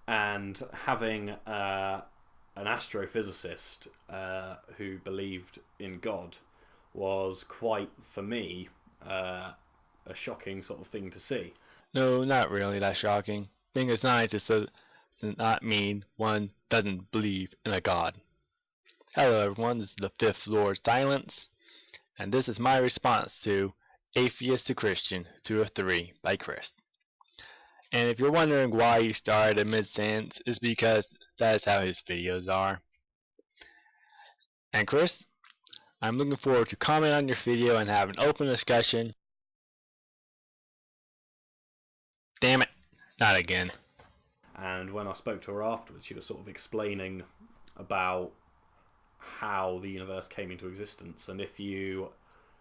And having an astrophysicist who believed in God was quite, for me, a shocking sort of thing to see. No, not really that shocking. Being a scientist does not mean one doesn't believe in a god. Hello everyone, this is the Fifth Lord Silence, and this is my response to Atheist to Christian 2 of 3 by Chris. And if you're wondering why he started a mid-sentence, it's because that's how his videos are. And Chris, I'm looking forward to comment on your video and have an open discussion. Damn it, not again. And when I spoke to her afterwards, she was sort of explaining about how the universe came into existence, and if you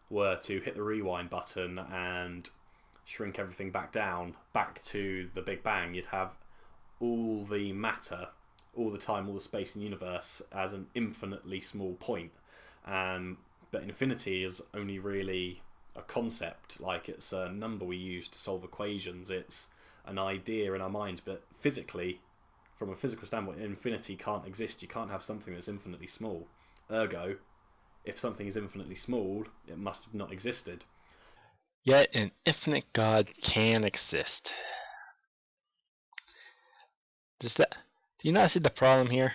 were to hit the rewind button and shrink everything back down, back to the Big Bang, you'd have all the matter, all the time, all the space in the universe as an infinitely small point. But infinity is only really a concept, like it's a number we use to solve equations, it's an idea in our minds, but physically, from a physical standpoint, infinity can't exist. You can't have something that's infinitely small. Ergo, if something is infinitely small, it must have not existed. Yet an infinite God can exist. Do you not see the problem here?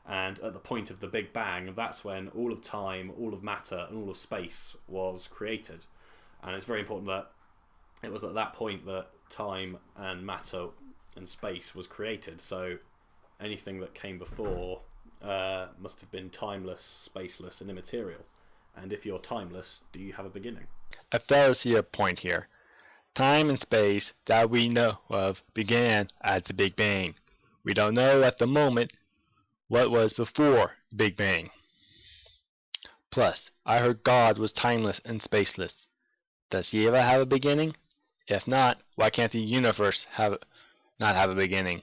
And at the point of the Big Bang, that's when all of time, all of matter, and all of space was created. And it's very important that it was at that point that time and matter and space was created. So anything that came before must have been timeless, spaceless, and immaterial. And if you're timeless, do you have a beginning? I fail to see a point here. Time and space that we know of began at the Big Bang. We don't know at the moment what was before the Big Bang. Plus, I heard God was timeless and spaceless. Does he ever have a beginning? If not, why can't the universe not have a beginning?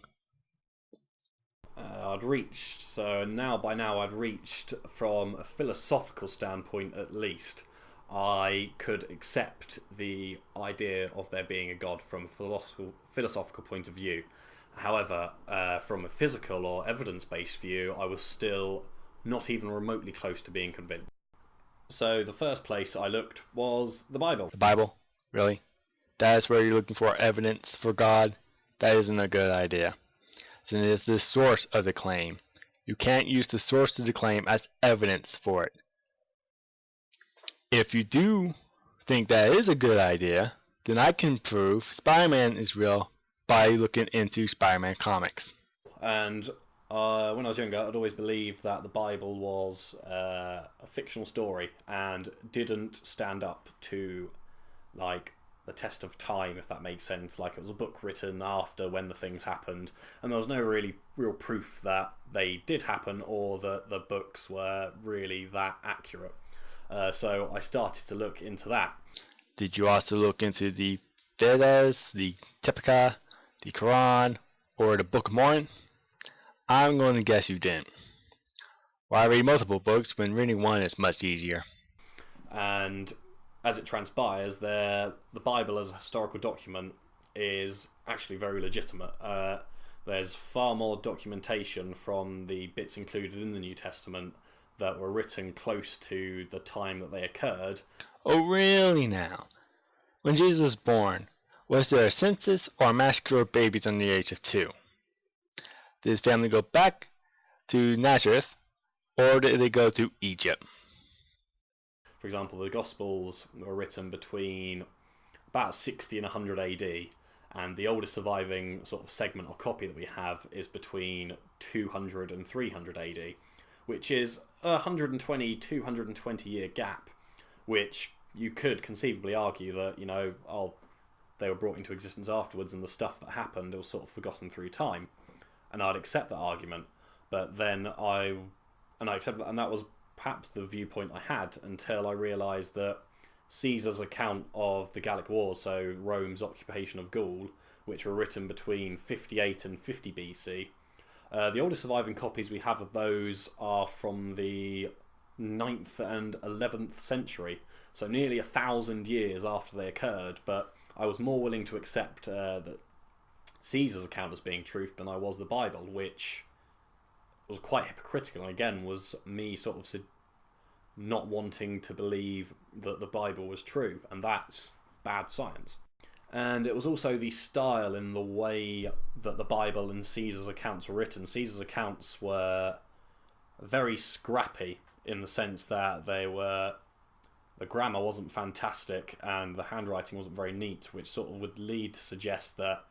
By now I'd reached, from a philosophical standpoint at least, I could accept the idea of there being a God from a philosophical point of view. However, from a physical or evidence-based view, I was still not even remotely close to being convinced. So the first place I looked was the Bible. The Bible? Really? That is where you're looking for evidence for God? That isn't a good idea. Since it is the source of the claim. You can't use the source of the claim as evidence for it. If you do think that is a good idea, then I can prove Spider-Man is real by looking into Spider-Man comics. And when I was younger, I'd always believed that the Bible was a fictional story and didn't stand up to, like, the test of time, if that makes sense. Like, it was a book written after when the things happened, and there was no real proof that they did happen or that the books were really that accurate. So I started to look into that. Did you also look into the Vedas, the Tipika, the Quran, or the Book of Mormon? I'm going to guess you didn't. Why read multiple books when reading one is much easier? And as it transpires, the Bible as a historical document is actually very legitimate. There's far more documentation from the bits included in the New Testament that were written close to the time that they occurred. Oh, really now? When Jesus was born, was there a census or a massacre of babies under the age of 2? Did his family go back to Nazareth, or did they go to Egypt? For example, the Gospels were written between about 60 and 100 AD, and the oldest surviving sort of segment or copy that we have is between 200 and 300 AD, which is a 220 year gap, which you could conceivably argue that, they were brought into existence afterwards, and the stuff that happened was sort of forgotten through time. And I'd accept that argument, but then I accept that, and that was perhaps the viewpoint I had until I realised that Caesar's account of the Gallic Wars, so Rome's occupation of Gaul, which were written between 58 and 50 BC, the oldest surviving copies we have of those are from the 9th and 11th century, so nearly 1,000 years after they occurred. But I was more willing to accept that Caesar's account as being truth than I was the Bible, which was quite hypocritical, and again was me sort of not wanting to believe that the Bible was true, and that's bad science. And it was also the style in the way that the Bible and Caesar's accounts were written. Caesar's accounts were very scrappy in the sense that the grammar wasn't fantastic and the handwriting wasn't very neat, which sort of would lead to suggest that,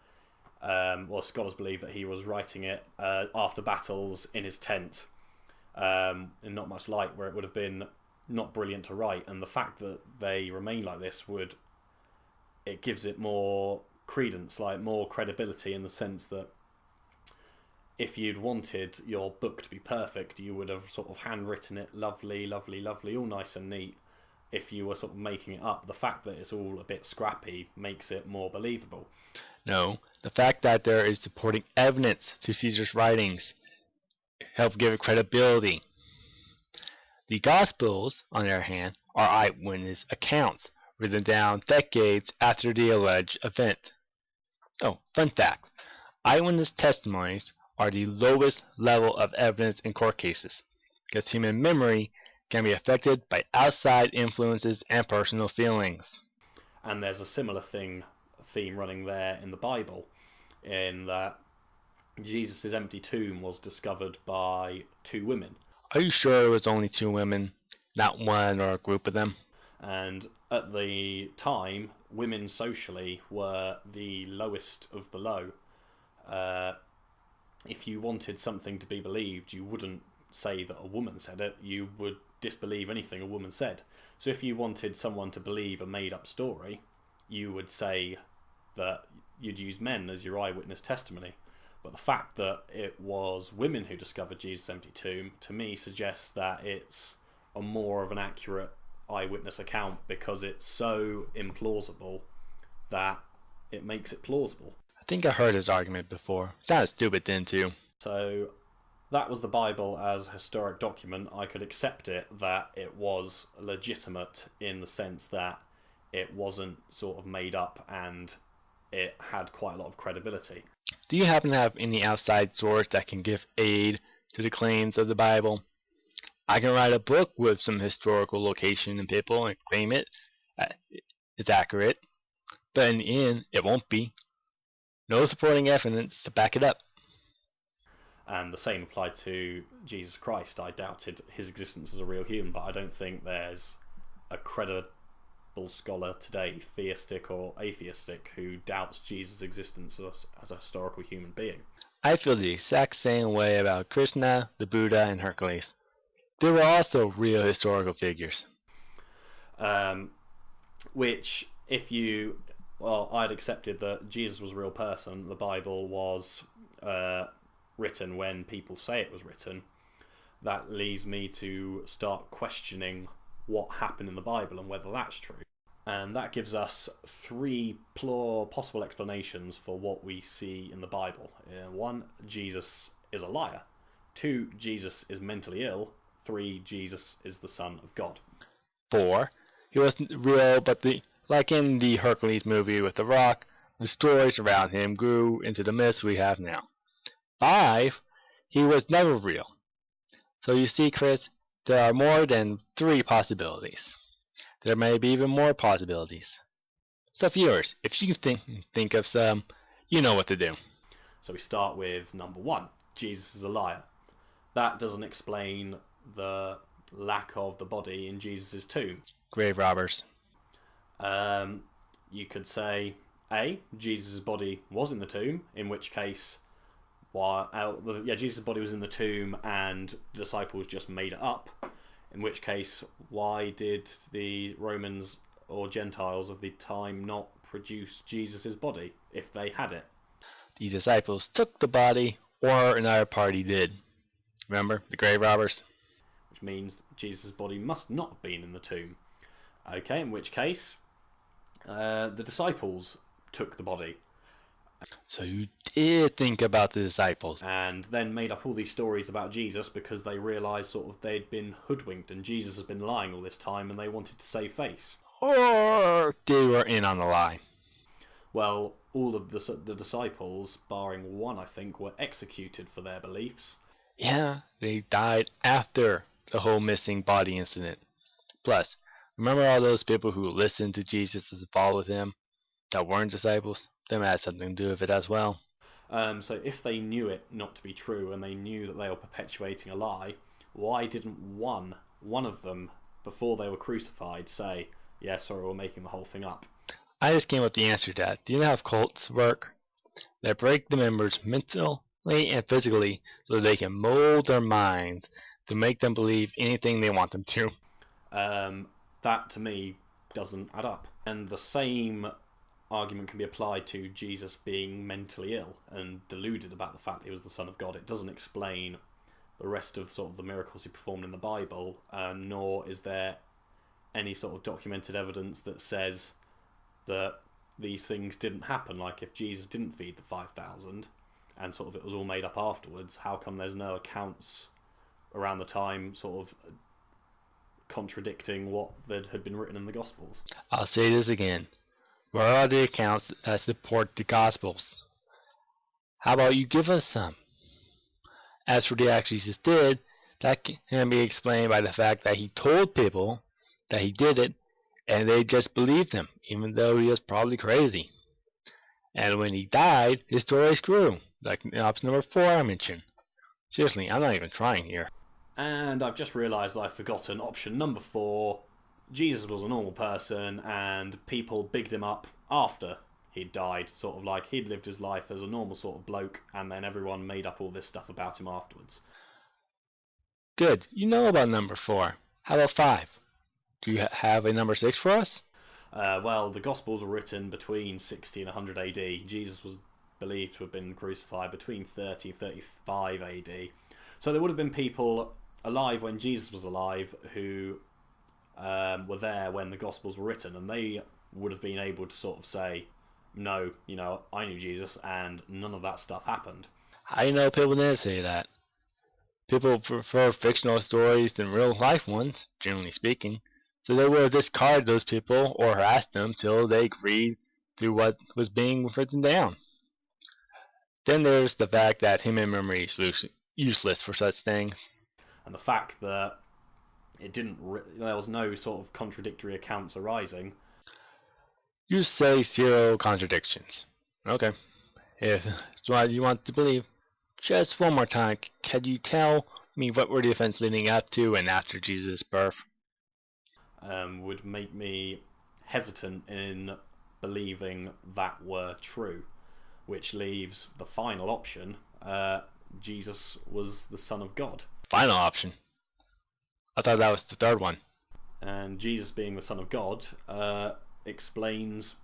scholars believe that he was writing it after battles in his tent, in not much light, where it would have been not brilliant to write. And the fact that they remain like this it gives it more credence, like more credibility, in the sense that if you'd wanted your book to be perfect, you would have sort of handwritten it lovely, lovely, lovely, all nice and neat. If you were sort of making it up, the fact that it's all a bit scrappy makes it more believable. No, the fact that there is supporting evidence to Caesar's writings help give it credibility. The Gospels, on the other hand, are eyewitness accounts written down decades after the alleged event. Oh, fun fact. Eyewitness testimonies are the lowest level of evidence in court cases, because human memory can be affected by outside influences and personal feelings. And there's a similar theme running there in the Bible, in that Jesus' empty tomb was discovered by 2 women. Are you sure it was only 2 women, not one or a group of them? And at the time, women socially were the lowest of the low. If you wanted something to be believed, you wouldn't say that a woman said it, you would disbelieve anything a woman said. So if you wanted someone to believe a made-up story, you would say that you'd use men as your eyewitness testimony. But the fact that it was women who discovered Jesus' empty tomb, to me, suggests that it's a more of an accurate eyewitness account, because it's so implausible that it makes it plausible. I think I heard his argument before. Sounded stupid then too. So that was the Bible as a historic document. I could accept it that it was legitimate in the sense that it wasn't sort of made up and it had quite a lot of credibility. Do you happen to have any outside source that can give aid to the claims of the Bible? I can write a book with some historical location and people and claim it's accurate, but in the end, it won't be. No supporting evidence to back it up. And the same applied to Jesus Christ. I doubted his existence as a real human, but I don't think there's a credible scholar today, theistic or atheistic, who doubts Jesus' existence as a historical human being. I feel the exact same way about Krishna, the Buddha, and Hercules. They were also real historical figures. Which, I'd accepted that Jesus was a real person, the Bible was written when people say it was written. That leads me to start questioning what happened in the Bible and whether that's true. And that gives us 3 possible explanations for what we see in the Bible. 1, Jesus is a liar. 2, Jesus is mentally ill. 3, Jesus is the Son of God. 4, he wasn't real, but like in the Hercules movie with The Rock, the stories around him grew into the myths we have now. 5, he was never real. So you see, Chris, there are more than 3 possibilities. There may be even more possibilities. So viewers, if you can think of some, you know what to do. So we start with number 1, Jesus is a liar. That doesn't explain the lack of the body in Jesus' tomb. Grave robbers. You could say, A, Jesus' body was in the tomb, in which case, Jesus' body was in the tomb and the disciples just made it up. In which case, why did the Romans or Gentiles of the time not produce Jesus' body if they had it? The disciples took the body, or another party did. Remember, the grave robbers? Which means Jesus' body must not have been in the tomb. Okay, in which case, the disciples took the body. So you did think about the disciples. And then made up all these stories about Jesus because they realised sort of they'd been hoodwinked and Jesus has been lying all this time and they wanted to save face. Or they were in on the lie. Well, all of the disciples, barring one, I think, were executed for their beliefs. Yeah, they died after the whole missing body incident. Plus, remember all those people who listened to Jesus and followed him that weren't disciples? They might have something to do with it as well. So if they knew it not to be true and they knew that they were perpetuating a lie, why didn't one of them, before they were crucified, say, yeah, sorry, we're making the whole thing up? I just came up with the answer to that. Do you know how cults work? They break the members mentally and physically so they can mold their minds to make them believe anything they want them to. That, to me, doesn't add up. And the same argument can be applied to Jesus being mentally ill and deluded about the fact that he was the Son of God. It doesn't explain the rest of sort of the miracles he performed in the Bible, nor is there any sort of documented evidence that says that these things didn't happen. Like, if Jesus didn't feed the 5,000 and sort of it was all made up afterwards, how come there's no accounts around the time sort of contradicting what that had been written in the Gospels? I'll say this again. Where are the accounts that support the Gospels? How about you give us some? As for the acts Jesus did, that can be explained by the fact that he told people that he did it, and they just believed him, even though he was probably crazy. And when he died, his stories grew, like option number 4 I mentioned. Seriously, I'm not even trying here. And I've just realised I've forgotten option number 4. Jesus was a normal person, and people bigged him up after he'd died, sort of like he'd lived his life as a normal sort of bloke, and then everyone made up all this stuff about him afterwards. Good, you know about number 4. How about 5? Do you have a number 6 for us? Well, the Gospels were written between 60 and 100 AD. Jesus was believed to have been crucified between 30 and 35 AD. So there would have been people alive when Jesus was alive who were there when the Gospels were written, and they would have been able to sort of say, no, I knew Jesus and none of that stuff happened. I know people didn't say that. People prefer fictional stories than real life ones, generally speaking, so they would have discarded those people or harassed them till they agreed to what was being written down. Then there's the fact that human memory is useless for such things. And the fact that there was no sort of contradictory accounts arising. You say 0 contradictions. Okay. If that's what you want to believe. Just one more time, can you tell me what were the events leading up to and after Jesus' birth? Would make me hesitant in believing that were true, which leaves the final option, Jesus was the Son of God. Final option? I thought that was the third one. And Jesus being the Son of God explains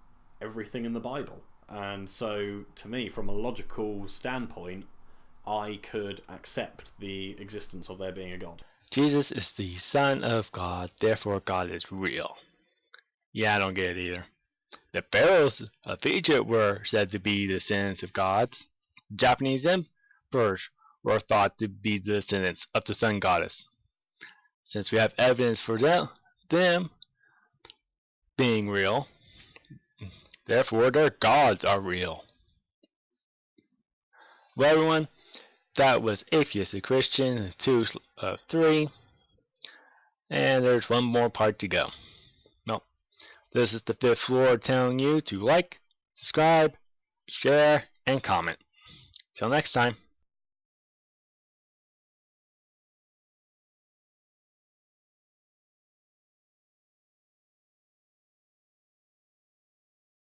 everything in the Bible. And so, to me, from a logical standpoint, I could accept the existence of there being a God. Jesus is the Son of God, therefore God is real. Yeah, I don't get it either. The pharaohs of Egypt were said to be the descendants of gods. Japanese emperors were thought to be the descendants of the sun goddess. Since we have evidence for them being real, therefore their gods are real. Well, everyone, that was Atheist and Christian 2 of 3. And there's one more part to go. Well, this is the 5th floor telling you to like, subscribe, share, and comment. Till next time.